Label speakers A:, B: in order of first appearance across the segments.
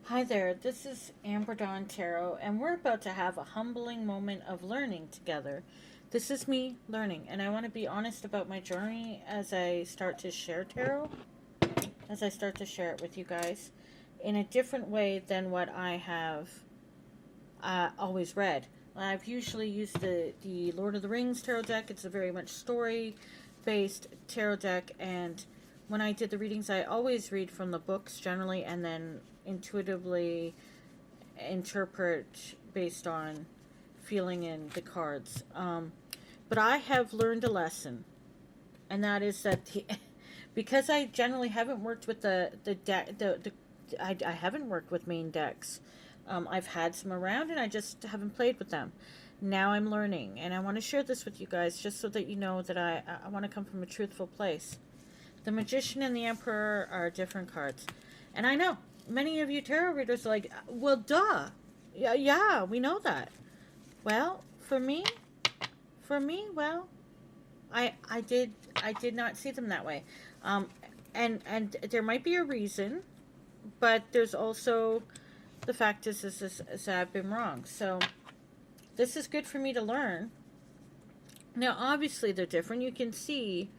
A: Hi there, this is Amber Dawn Tarot, and we're about to have a humbling moment of learning together. This is me learning, and I want to be honest about my journey as I start to share tarot, as I start to share it with you guys in a different way than what I have always read. I've usually used the Lord of the Rings tarot deck. It's a very much story based tarot deck, and when I did the readings, I always read from the books generally and then intuitively interpret based on feeling in the cards. But I have learned a lesson, and that is that because I generally haven't worked with the deck, I haven't worked with main decks. I've had some around, and I just haven't played with them. Now I'm learning, and I want to share this with you guys just so that you know that I want to come from a truthful place. The Magician and the Emperor are different cards. And I know many of you tarot readers are like, well, duh. Yeah, we know that. Well, well, I did not see them that way. Um, and there might be a reason, but there's also the fact is I've been wrong. So this is good for me to learn. Now, obviously, they're different. You can see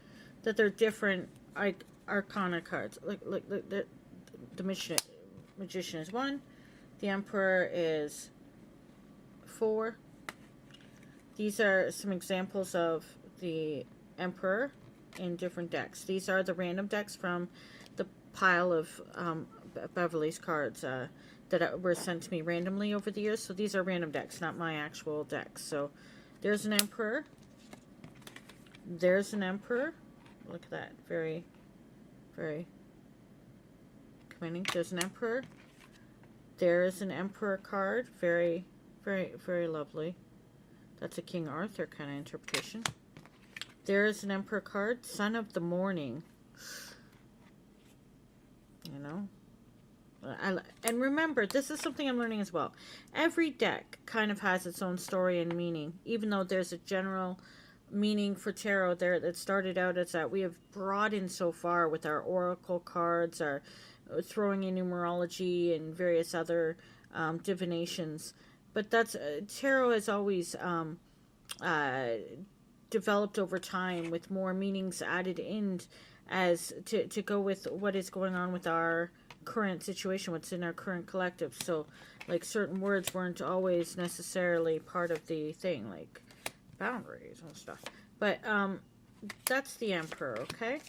A: that they're different arcana cards. Like the magician is 1, the emperor is 4. These are some examples of the emperor in different decks. These are the random decks from the pile of Beverly's cards that were sent to me randomly over the years. So these are random decks, not my actual decks. So there's an emperor. There's an emperor. Look at that. Very, very commanding. There's an emperor. There is an emperor card. Very, very, very lovely. That's a King Arthur kind of interpretation. There is an emperor card. Son of the Morning. You know. And remember, this is something I'm learning as well. Every deck kind of has its own story and meaning, even though there's a general meaning for tarot there that started out as that we have broadened so far with our oracle cards, our throwing in numerology and various other divinations. But that's tarot has always uh, developed over time with more meanings added in as to go with what is going on with our current situation, what's in our current collective. So like certain words weren't always necessarily part of the thing, like boundaries and stuff. But that's the Emperor, okay?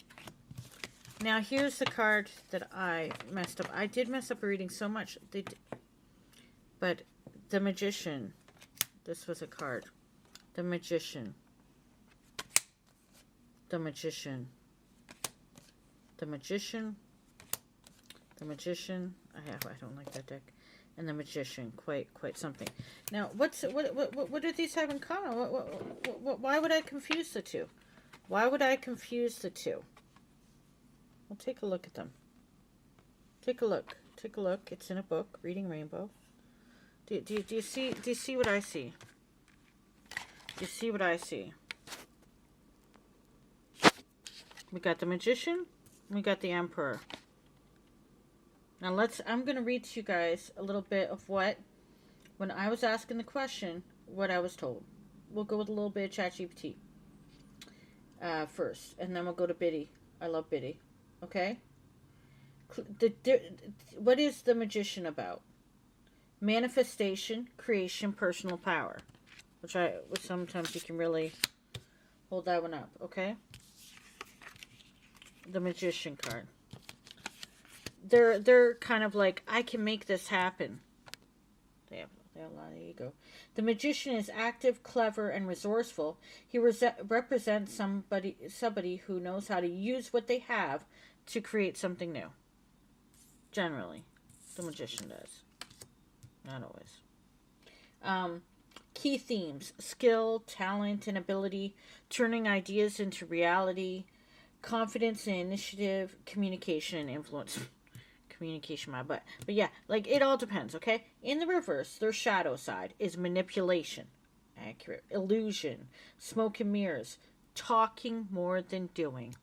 A: Now here's the card that I messed up. I did mess up a reading so much. But the Magician. This was a card. The Magician. The Magician. The Magician. The Magician. I don't like that deck. And the Magician, quite something. Now, what do these have in common? Why would I confuse the two? Why would I confuse the two? Well, take a look at them. Take a look. Take a look. It's in a book, Reading Rainbow. Do you see what I see? Do you see what I see? We got the Magician. We got the Emperor. Now I'm going to read to you guys a little bit of what, when I was asking the question, what I was told. We'll go with a little bit of ChatGPT first, and then we'll go to Biddy. I love Biddy. Okay? What is the Magician about? Manifestation, creation, personal power. Which sometimes you can really hold that one up, okay? The Magician card. They're kind of like, I can make this happen. They have a lot of ego. The Magician is active, clever, and resourceful. He represents somebody who knows how to use what they have to create something new. Generally, the Magician does. Not always. Key themes: skill, talent, and ability, turning ideas into reality, confidence and initiative, communication and influence. Communication, my butt. But yeah, like it all depends, okay? In the reverse, their shadow side is manipulation, accurate, illusion, smoke and mirrors, talking more than doing.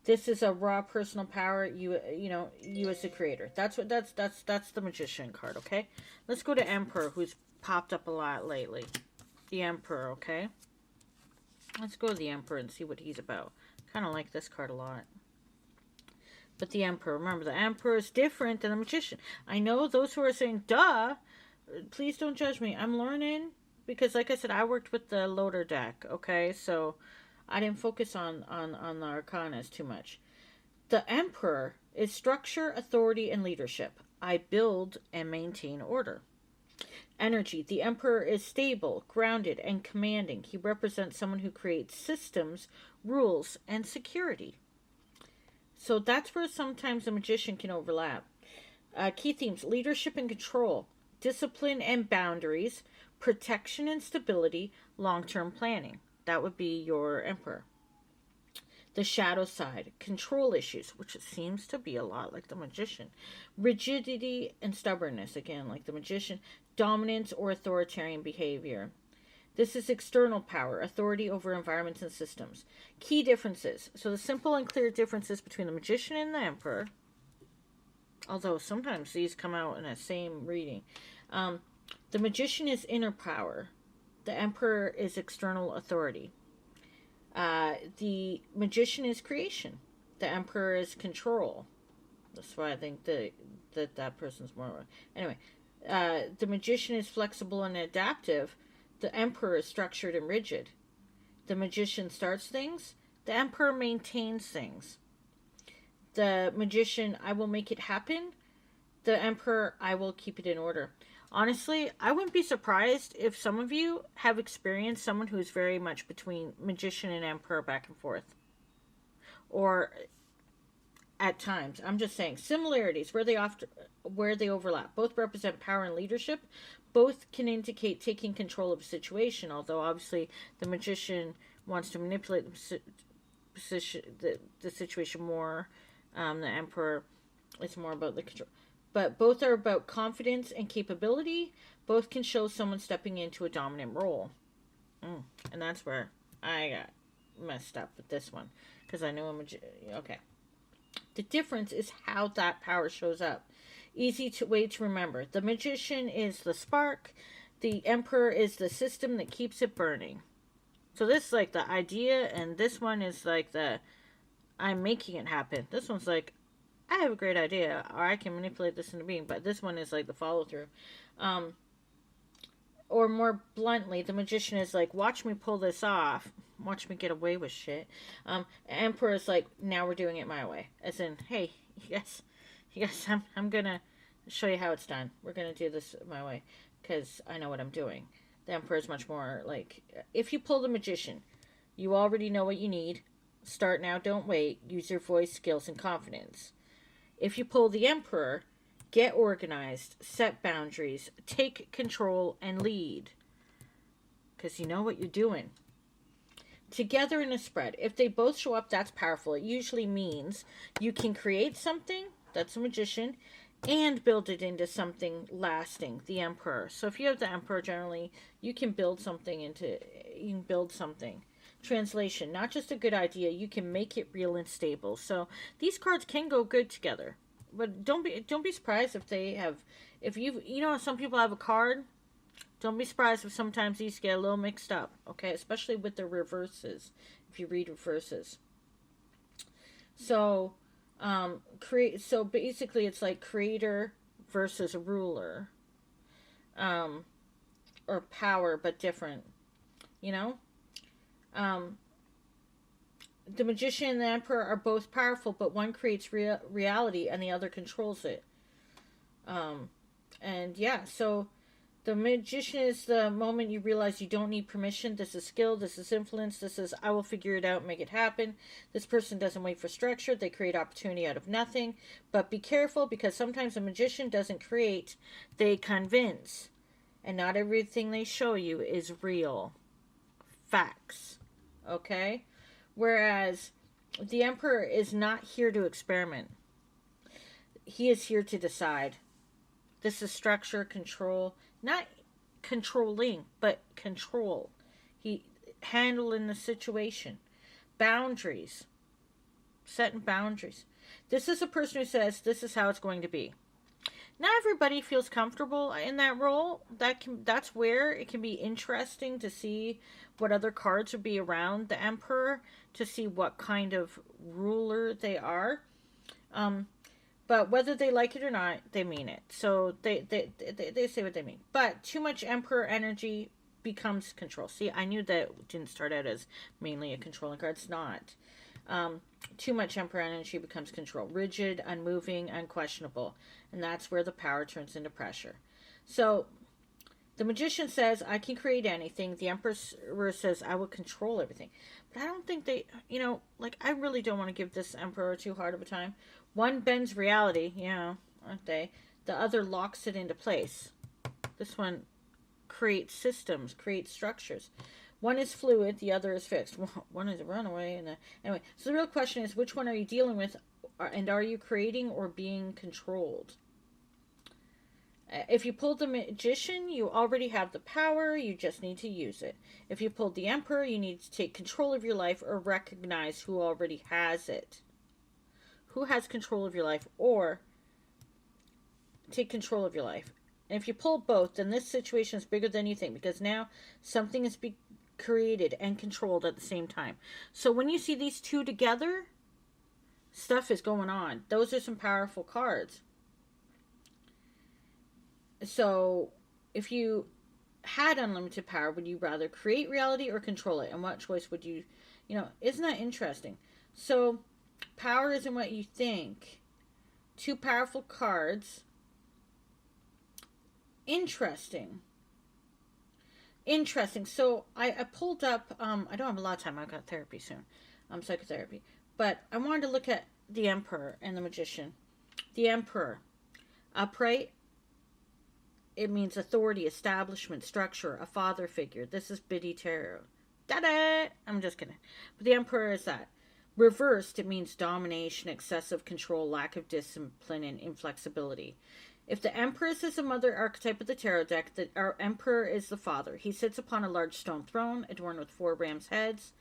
A: This is a raw personal power. You as the creator. That's the Magician card. Okay, let's go to Emperor, who's popped up a lot lately. The Emperor. Okay, let's go to the Emperor and see what he's about. Kind of like this card a lot. But the Emperor, remember, the Emperor is different than the Magician. I know those who are saying, duh, please don't judge me. I'm learning because, like I said, I worked with the loader deck, okay? So I didn't focus on the arcanas too much. The Emperor is structure, authority, and leadership. I build and maintain order. Energy. The Emperor is stable, grounded, and commanding. He represents someone who creates systems, rules, and security. So that's where sometimes the Magician can overlap. Key themes: leadership and control, discipline and boundaries, protection and stability, long-term planning. That would be your Emperor. The shadow side: control issues, which seems to be a lot like the Magician. Rigidity and stubbornness, again, like the Magician. Dominance or authoritarian behavior. This is external power, authority over environments and systems. Key differences. So the simple and clear differences between the Magician and the Emperor, although sometimes these come out in the same reading. The Magician is inner power. The Emperor is external authority. The Magician is creation. The Emperor is control. That's why I think that person's more... Anyway, the Magician is flexible and adaptive. The Emperor is structured and rigid. The Magician starts things. The Emperor maintains things. The Magician, I will make it happen. The Emperor, I will keep it in order. Honestly, I wouldn't be surprised if some of you have experienced someone who's very much between Magician and Emperor back and forth. Or at times, I'm just saying, similarities, where they overlap. Both represent power and leadership. Both can indicate taking control of a situation, although obviously the Magician wants to manipulate the situation more. The Emperor, it's more about the control. But both are about confidence and capability. Both can show someone stepping into a dominant role. And that's where I got messed up with this one. Because I knew a Magician. Okay. The difference is how that power shows up. Way to remember. The Magician is the spark. The Emperor is the system that keeps it burning. So this is like the idea, and this one is like the I'm making it happen. This one's like, I have a great idea, or I can manipulate this into being. But this one is like the follow through. Or more bluntly, the Magician is like, watch me pull this off. Watch me get away with shit. Emperor is like, now we're doing it my way. As in, hey, Yes, I'm gonna show you how it's done. We're gonna do this my way, because I know what I'm doing. The Emperor is much more like, if you pull the Magician, you already know what you need. Start now, don't wait. Use your voice, skills, and confidence. If you pull the Emperor, get organized, set boundaries, take control, and lead. Because you know what you're doing. Together in a spread. If they both show up, that's powerful. It usually means you can create something, that's a Magician, and build it into something lasting, the Emperor. So if you have the Emperor, generally, you can build something. Translation, not just a good idea, you can make it real and stable. So these cards can go good together. But don't be surprised if some people have a card. Don't be surprised if sometimes these get a little mixed up, okay? Especially with the reverses, if you read reverses. So, so basically it's like creator versus ruler. Or power, but different, the Magician and the Emperor are both powerful, but one creates reality and the other controls it. So the Magician is the moment you realize you don't need permission. This is skill, this is influence, this is I will figure it out and make it happen. This person doesn't wait for structure, they create opportunity out of nothing. But be careful, because sometimes a Magician doesn't create, they convince. And not everything they show you is real. Facts. Okay? Whereas the Emperor is not here to experiment. He is here to decide. This is structure, control. Not controlling, but control. He handling the situation. Boundaries. setting boundaries. This is a person who says, this is how it's going to be. Not everybody feels comfortable in that role. That's where it can be interesting to see what other cards would be around the Emperor, to see what kind of ruler they are. But whether they like it or not, they mean it. So they say what they mean. But too much Emperor energy becomes control. See, I knew that didn't start out as mainly a controlling card. It's not. Too much Emperor energy becomes control. Rigid, unmoving, unquestionable. And that's where the power turns into pressure. So the Magician says, I can create anything. The Emperor says, I will control everything. But I don't think they, I really don't want to give this Emperor too hard of a time. One bends reality, aren't they? The other locks it into place. This one creates systems, creates structures. One is fluid, the other is fixed. One is a runaway. Anyway, so the real question is, which one are you dealing with? And are you creating or being controlled? If you pulled the Magician, you already have the power. You just need to use it. If you pulled the Emperor, you need to take control of your life or recognize who already has it. Who has control of your life, or take control of your life. And if you pull both, then this situation is bigger than you think, because now something is created and controlled at the same time. So when you see these two together, stuff is going on. Those are some powerful cards. So if you had unlimited power, would you rather create reality or control it? And what choice would you, isn't that interesting? So power isn't what you think. Two powerful cards. Interesting. So I pulled up, I don't have a lot of time. I've got therapy soon. Psychotherapy. But I wanted to look at the Emperor and the Magician. The Emperor. Upright. It means authority, establishment, structure, a father figure. This is Biddy Tarot. Da-da! I'm just kidding. But the Emperor is that. Reversed, it means domination, excessive control, lack of discipline, and inflexibility. If the Empress is the mother archetype of the tarot deck, our Emperor is the father. He sits upon a large stone throne adorned with 4 ram's heads.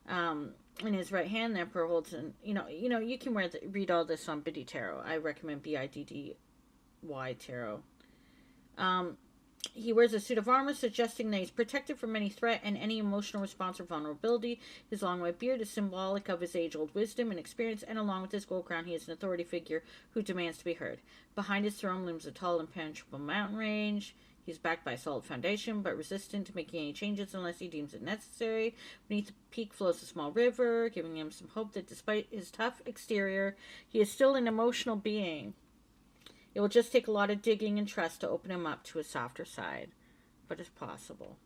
A: In his right hand, the Emperor holds an, you can read all this on Biddy Tarot. I recommend Biddy Tarot. He wears a suit of armor, suggesting that he's protected from any threat and any emotional response or vulnerability. His long white beard is symbolic of his age-old wisdom and experience, and along with his gold crown, he is an authority figure who demands to be heard. Behind his throne looms a tall, impenetrable mountain range. He's backed by a solid foundation, but resistant to making any changes unless he deems it necessary. Beneath the peak flows a small river, giving him some hope that despite his tough exterior, he is still an emotional being. It will just take a lot of digging and trust to open him up to a softer side, but it's possible.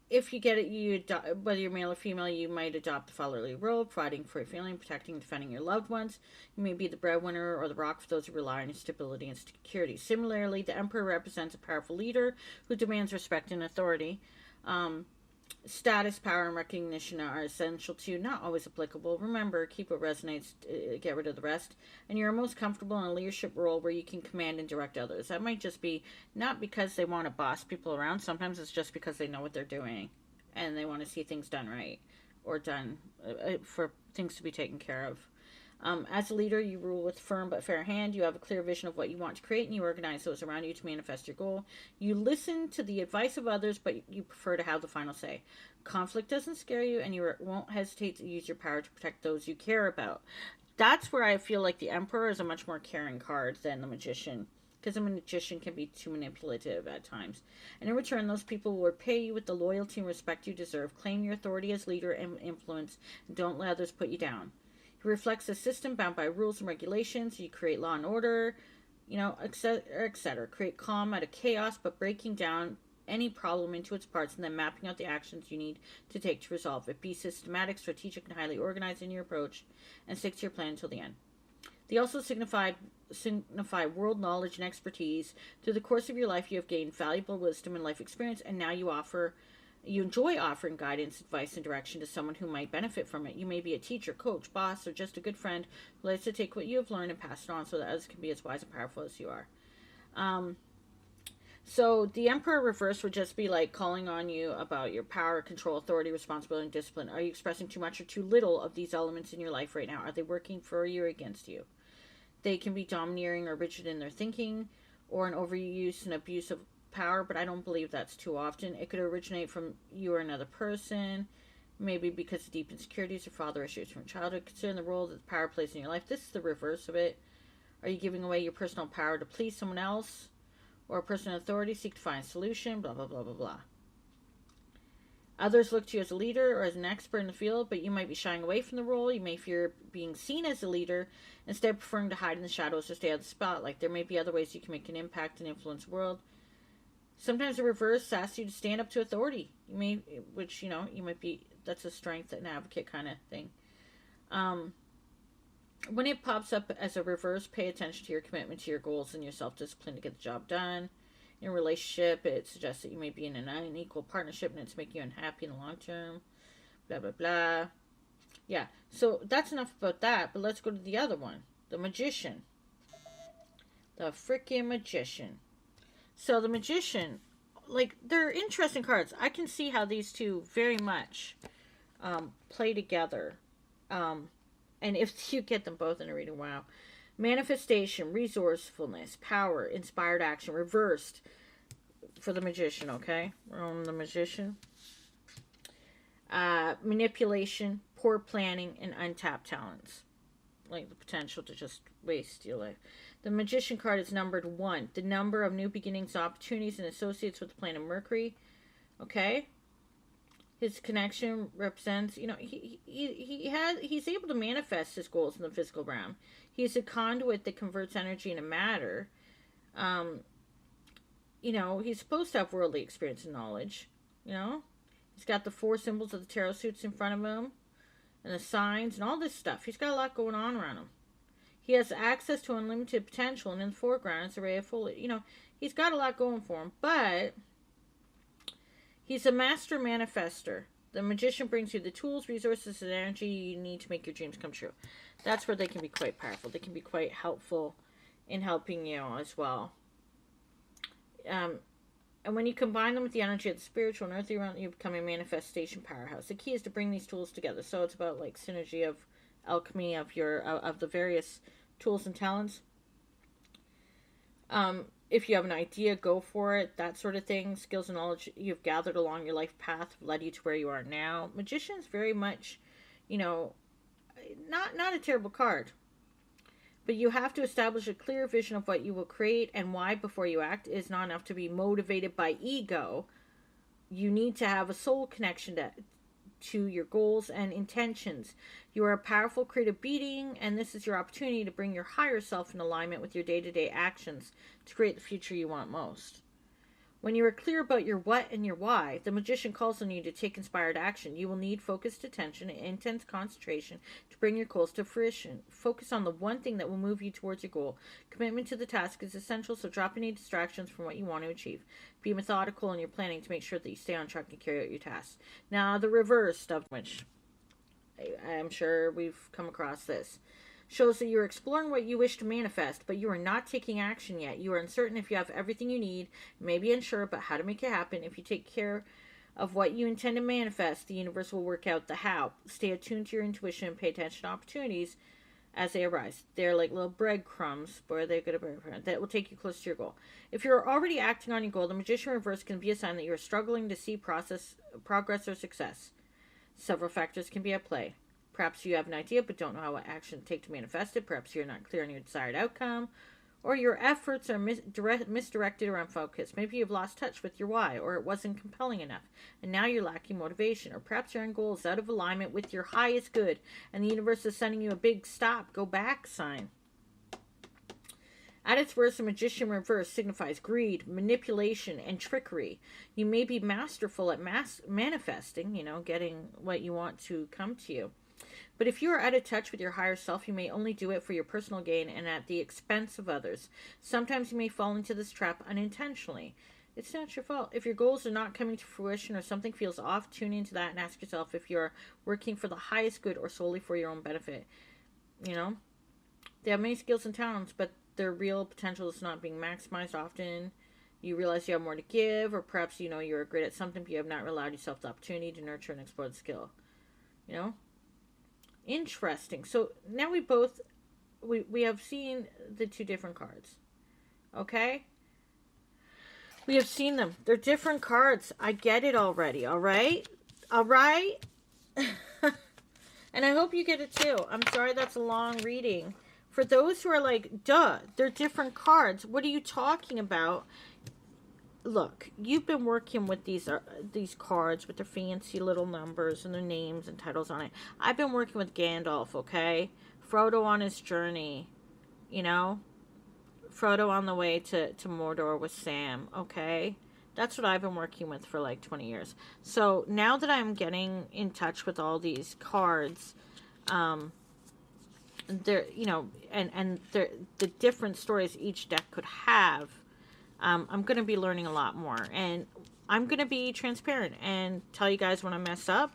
A: If you get it, whether you're male or female, you might adopt the fatherly role, providing for a family, protecting and defending your loved ones. You may be the breadwinner or the rock for those who rely on your stability and security. Similarly, the Emperor represents a powerful leader who demands respect and authority. Status, power, and recognition are essential too, not always applicable. Remember, keep what resonates, get rid of the rest. And you're most comfortable in a leadership role where you can command and direct others. That might just be not because they want to boss people around. Sometimes it's just because they know what they're doing and they want to see things done right, or done for things to be taken care of. As a leader, you rule with firm but fair hand. You have a clear vision of what you want to create, and you organize those around you to manifest your goal. You listen to the advice of others, but you prefer to have the final say. Conflict doesn't scare you, and you won't hesitate to use your power to protect those you care about. That's where I feel like the Emperor is a much more caring card than the Magician, because the Magician can be too manipulative at times. And in return, those people will repay you with the loyalty and respect you deserve. Claim your authority as leader and influence, and don't let others put you down. He reflects a system bound by rules and regulations. You create law and order, etc. Create calm out of chaos, but breaking down any problem into its parts and then mapping out the actions you need to take to resolve it. Be systematic, strategic, and highly organized in your approach, and stick to your plan until the end. They also signify world knowledge and expertise. Through the course of your life, you have gained valuable wisdom and life experience, and now you enjoy offering guidance, advice, and direction to someone who might benefit from it. You may be a teacher, coach, boss, or just a good friend who likes to take what you have learned and pass it on so that others can be as wise and powerful as you are. So the Emperor reverse would just be like calling on you about your power, control, authority, responsibility, and discipline. Are you expressing too much or too little of these elements in your life right now? Are they working for you or against you? They can be domineering or rigid in their thinking, or an overuse and abuse of power, but I don't believe that's too often. It could originate from you or another person, maybe because of deep insecurities or father issues from childhood. Considering the role that the power plays in your life, this is the reverse of it. Are you giving away your personal power to please someone else? Or a person in authority, seek to find a solution, blah, blah, blah, blah, blah. Others look to you as a leader or as an expert in the field, but you might be shying away from the role. You may fear being seen as a leader, instead preferring to hide in the shadows or stay out of the spotlight. There may be other ways you can make an impact and influence the world. Sometimes the reverse asks you to stand up to authority. You may, which, you might be, that's a strength and advocate kind of thing. When it pops up as a reverse, pay attention to your commitment to your goals and your self-discipline to get the job done. In a relationship, it suggests that you may be in an unequal partnership and it's making you unhappy in the long term. Blah, blah, blah. Yeah, so that's enough about that, but let's go to the other one. The Magician. The freaking Magician. So the Magician, like, they're interesting cards. I can see how these two very much play together. And if you get them both in a reading, wow. Manifestation, resourcefulness, power, inspired action, reversed for the Magician, okay? We're on the Magician. Manipulation, poor planning, and untapped talents. Like the potential to just waste your life. The Magician card is numbered 1. The number of new beginnings, opportunities, and associates with the planet Mercury. Okay? His connection represents, he's able to manifest his goals in the physical realm. He's a conduit that converts energy into matter. He's supposed to have worldly experience and knowledge. He's got the 4 symbols of the tarot suits in front of him, and the signs and all this stuff. He's got a lot going on around him. He has access to unlimited potential, and in the foreground is a ray of foliage. He's got a lot going for him, but he's a master manifester. The Magician brings you the tools, resources, and energy you need to make your dreams come true. That's where they can be quite powerful. They can be quite helpful in helping you as well. And when you combine them with the energy of the spiritual and earthly realm, you become a manifestation powerhouse. The key is to bring these tools together. So it's about like synergy of alchemy of the various tools and talents. If you have an idea, go for it. That sort of thing. Skills and knowledge you've gathered along your life path have led you to where you are now. Magician is very much, not a terrible card. But you have to establish a clear vision of what you will create and why before you act. It is not enough to be motivated by ego. You need to have a soul connection to your goals and intentions. You are a powerful creative being, and this is your opportunity to bring your higher self in alignment with your day-to-day actions to create the future you want most. When you are clear about your what and your why, the Magician calls on you to take inspired action. You will need focused attention and intense concentration to bring your goals to fruition. Focus on the one thing that will move you towards your goal. Commitment to the task is essential, so drop any distractions from what you want to achieve. Be methodical in your planning to make sure that you stay on track and carry out your tasks. Now, the reverse of which I'm sure we've come across this. Shows that you're exploring what you wish to manifest, but you are not taking action yet. You are uncertain if you have everything you need, maybe unsure about how to make it happen. If you take care of what you intend to manifest, the universe will work out the how. Stay attuned to your intuition and pay attention to opportunities as they arise. They're like little breadcrumbs, but they're good at that will take you close to your goal. If you're already acting on your goal, the Magician reverse can be a sign that you're struggling to see progress or success. Several factors can be at play. Perhaps you have an idea but don't know what action to take to manifest it. Perhaps you're not clear on your desired outcome. Or your efforts are misdirected or unfocused. Maybe you've lost touch with your why, or it wasn't compelling enough, and now you're lacking motivation. Or perhaps your end goal is out of alignment with your highest good, and the universe is sending you a big stop, go back sign. At its worst, the Magician reverse signifies greed, manipulation, and trickery. You may be masterful at manifesting, getting what you want to come to you. But if you are out of touch with your higher self, you may only do it for your personal gain and at the expense of others. Sometimes you may fall into this trap unintentionally. It's not your fault. If your goals are not coming to fruition or something feels off, tune into that and ask yourself if you're working for the highest good or solely for your own benefit. They have many skills and talents, but their real potential is not being maximized often. You realize you have more to give, or perhaps you know you're great at something, but you have not allowed yourself the opportunity to nurture and explore the skill. You know? Interesting. So now we have seen the two different cards. Okay? We have seen them. They're different cards. I get it already, alright? Alright? And I hope you get it too. I'm sorry that's a long reading. For those who are like, duh, they're different cards. What are you talking about? Look, you've been working with these cards with their fancy little numbers and their names and titles on it. I've been working with Gandalf, okay? Frodo on his journey, you know? Frodo on the way to Mordor with Sam, okay? That's what I've been working with for like 20 years. So now that I'm getting in touch with all these cards, they're, you know, and the different stories each deck could have, I'm going to be learning a lot more. And I'm going to be transparent and tell you guys when I mess up.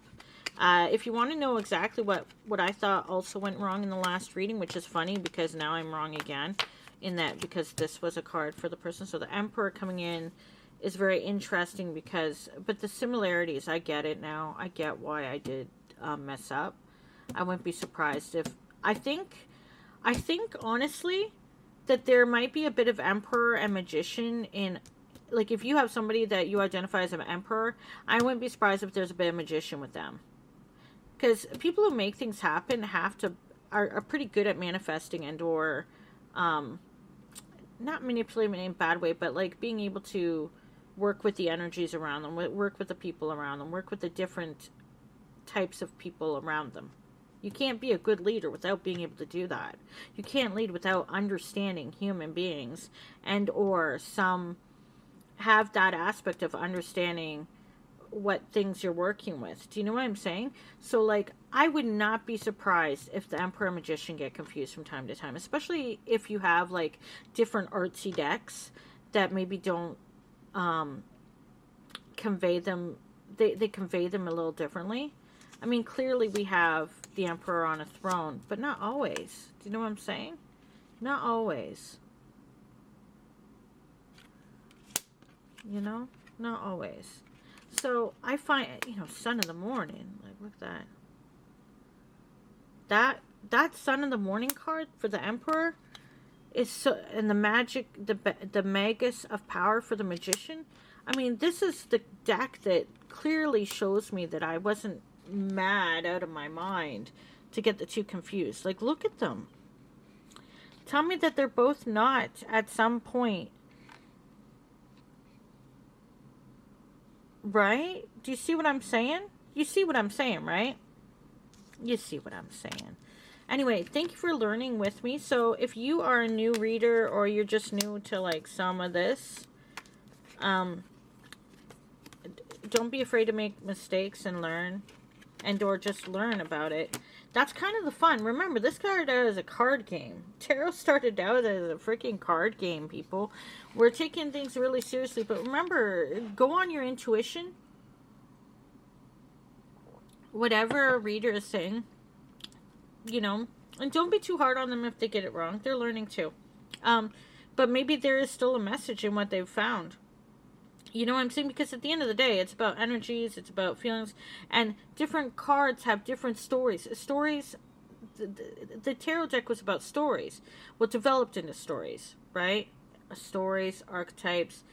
A: If you want to know exactly what I thought also went wrong in the last reading, which is funny because now I'm wrong again in that, because this was a card for the person. So the Emperor coming in is very interesting because, but the similarities, I get it now. I get why I did mess up. I wouldn't be surprised if, I think honestly that there might be a bit of Emperor and Magician in, like if you have somebody that you identify as an Emperor, I wouldn't be surprised if there's a bit of Magician with them. Because people who make things happen are pretty good at manifesting and or, not manipulating in a bad way, but like being able to work with the energies around them, work with the people around them, work with the different types of people around them. You can't be a good leader without being able to do that. You can't lead without understanding human beings and or have that aspect of understanding what things you're working with. Do you know what I'm saying? So like, I would not be surprised if the Emperor and Magician get confused from time to time, especially if you have like different artsy decks that maybe don't convey them, they convey them a little differently. I mean, clearly we have the Emperor on a throne, but not always. Do you know what I'm saying? Not always. You know? Not always. So, I find, you know, Sun in the Morning, like, look at that. That Sun in the Morning card for the Emperor is so, and the magic, the Magus of Power for the Magician. I mean, this is the deck that clearly shows me that I wasn't mad out of my mind to get the two confused. Like, look at them. Tell me that they're both not at some point. Right? Do you see what I'm saying? You see what I'm saying, right? You see what I'm saying. Anyway, thank you for learning with me. So if you are a new reader or you're just new to like some of this, don't be afraid to make mistakes and learn, and or just learn about it. That's kind of the fun. Remember, this started out as a card game. Tarot started out as a freaking card game, people. We're taking things really seriously, but remember, go on your intuition. Whatever a reader is saying, you know, and don't be too hard on them if they get it wrong. They're learning too. But maybe there is still a message in what they've found. You know what I'm saying? Because at the end of the day, it's about energies, it's about feelings, and different cards have different stories. Stories, the tarot deck was about stories, what developed into stories, right? Stories, archetypes,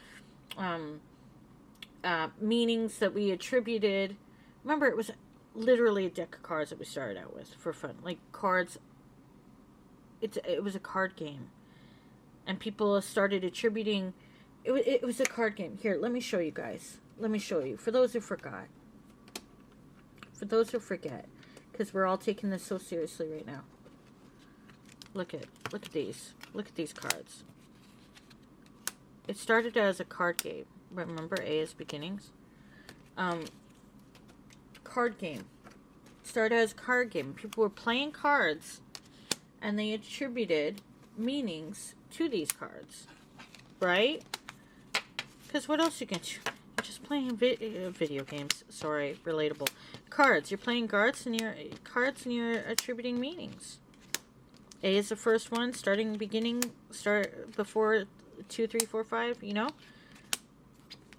A: meanings that we attributed. Remember, it was literally a deck of cards that we started out with for fun. Like, cards, it was a card game. And people started attributing... It was a card game. Here, let me show you guys. Let me show you. For those who forgot. For those who forget. Because we're all taking this so seriously right now. Look at these. Look at these cards. It started as a card game. Remember, A is beginnings. Card game. Started as a card game. People were playing cards. And they attributed meanings to these cards. Right? Because what else you can do? You're just playing video games. Sorry, relatable. Cards. You're playing cards and you're attributing meanings. A is the first one, starting beginning, start before 2, 3, 4, 5, you know?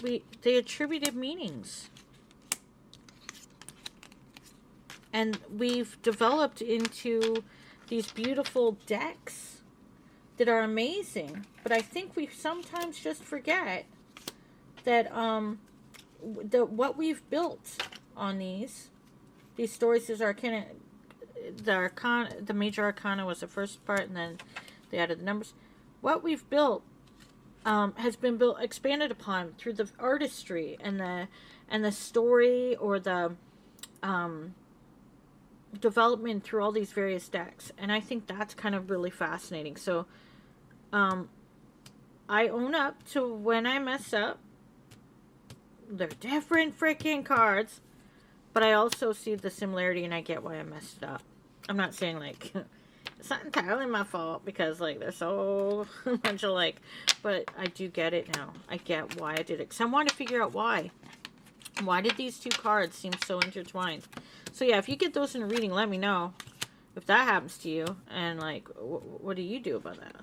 A: they attributed meanings. And we've developed into these beautiful decks that are amazing. But I think we sometimes just forget that what we've built on these stories is arcana. The major arcana was the first part, and then they added the numbers. What we've built has been expanded upon through the artistry and the story, or the development through all these various decks. And I think that's kind of really fascinating. So I own up to when I mess up. They're different freaking cards, but I also see the similarity, and I get why I messed it up. I'm not saying like it's not entirely my fault, because like they're so much alike, but I do get it now. I get why I did it, because I want to figure out why. Why did these two cards seem so intertwined? So yeah, if you get those in a reading, let me know if that happens to you, and like what do you do about that?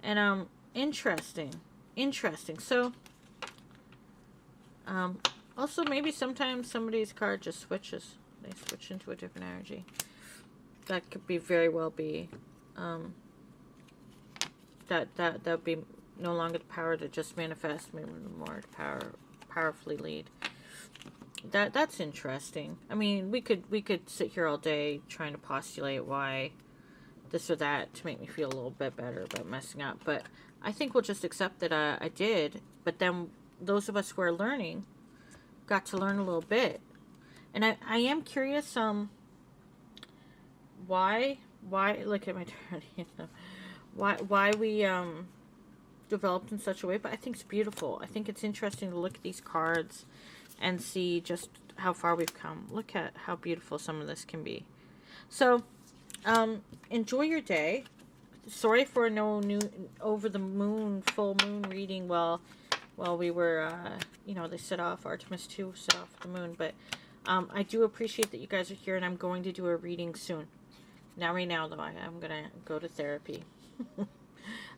A: And interesting. So also maybe sometimes somebody's card just switches. They switch into a different energy. That could be very well be that would be no longer the power to just manifest, maybe more powerfully lead. That's interesting. I mean, we could sit here all day trying to postulate why this or that to make me feel a little bit better about messing up, but I think we'll just accept that I did. But then those of us who are learning got to learn a little bit. And I am curious why look at my turn, why we developed in such a way. But I think it's beautiful. I think it's interesting to look at these cards and see just how far we've come. Look at how beautiful some of this can be. So enjoy your day. Sorry for no new over the moon full moon reading while we were they set off Artemis 2 set off the moon, but I do appreciate that you guys are here, and I'm going to do a reading soon. Right now though, I'm gonna go to therapy.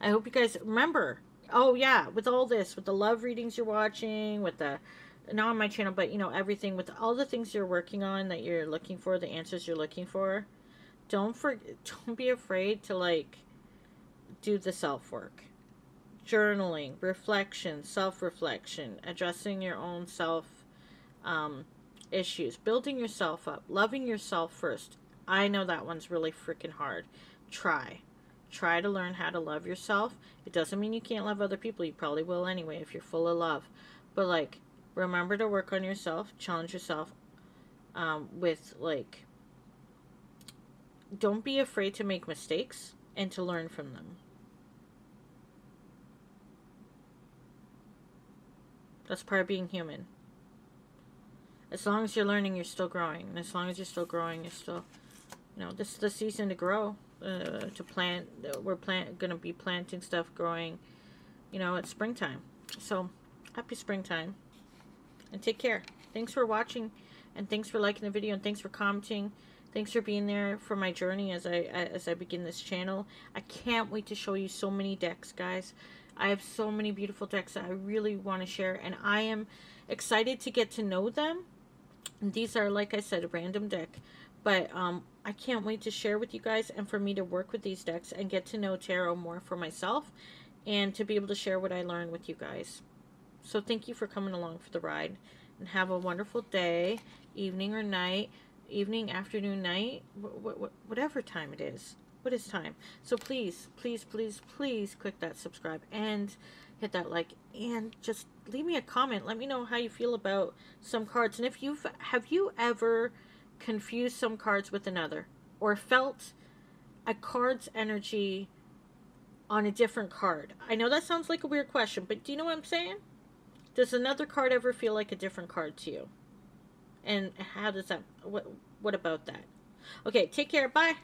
A: I hope you guys remember. Oh yeah, with all this, with the love readings you're watching, with the not on my channel, but everything, with all the things you're working on that you're looking for, the answers you're looking for, don't be afraid to like do the self-work. Journaling, reflection, self-reflection, addressing your own self issues, building yourself up, loving yourself first. I know that one's really freaking hard. Try to learn how to love yourself. It doesn't mean you can't love other people. You probably will anyway if you're full of love. But like, remember to work on yourself, challenge yourself with like, don't be afraid to make mistakes and to learn from them. That's part of being human. As long as you're learning, you're still growing. And as long as you're still growing, you're still, this is the season to grow, to plant. We're going to be planting stuff, growing, it's springtime. So, happy springtime. And take care. Thanks for watching, and thanks for liking the video, and thanks for commenting. Thanks for being there for my journey as I begin this channel. I can't wait to show you so many decks, guys. I have so many beautiful decks that I really want to share, and I am excited to get to know them. And these are, like I said, a random deck, but I can't wait to share with you guys, and for me to work with these decks and get to know tarot more for myself, and to be able to share what I learned with you guys. So thank you for coming along for the ride, and have a wonderful day, evening or night, evening, afternoon, night, whatever time it is. What is time? So please, please, please, please click that subscribe and hit that like, and just leave me a comment. Let me know how you feel about some cards, and if have you ever confused some cards with another, or felt a card's energy on a different card? I know that sounds like a weird question, but do you know what I'm saying? Does another card ever feel like a different card to you? And how does that, what about that? Okay, take care. Bye.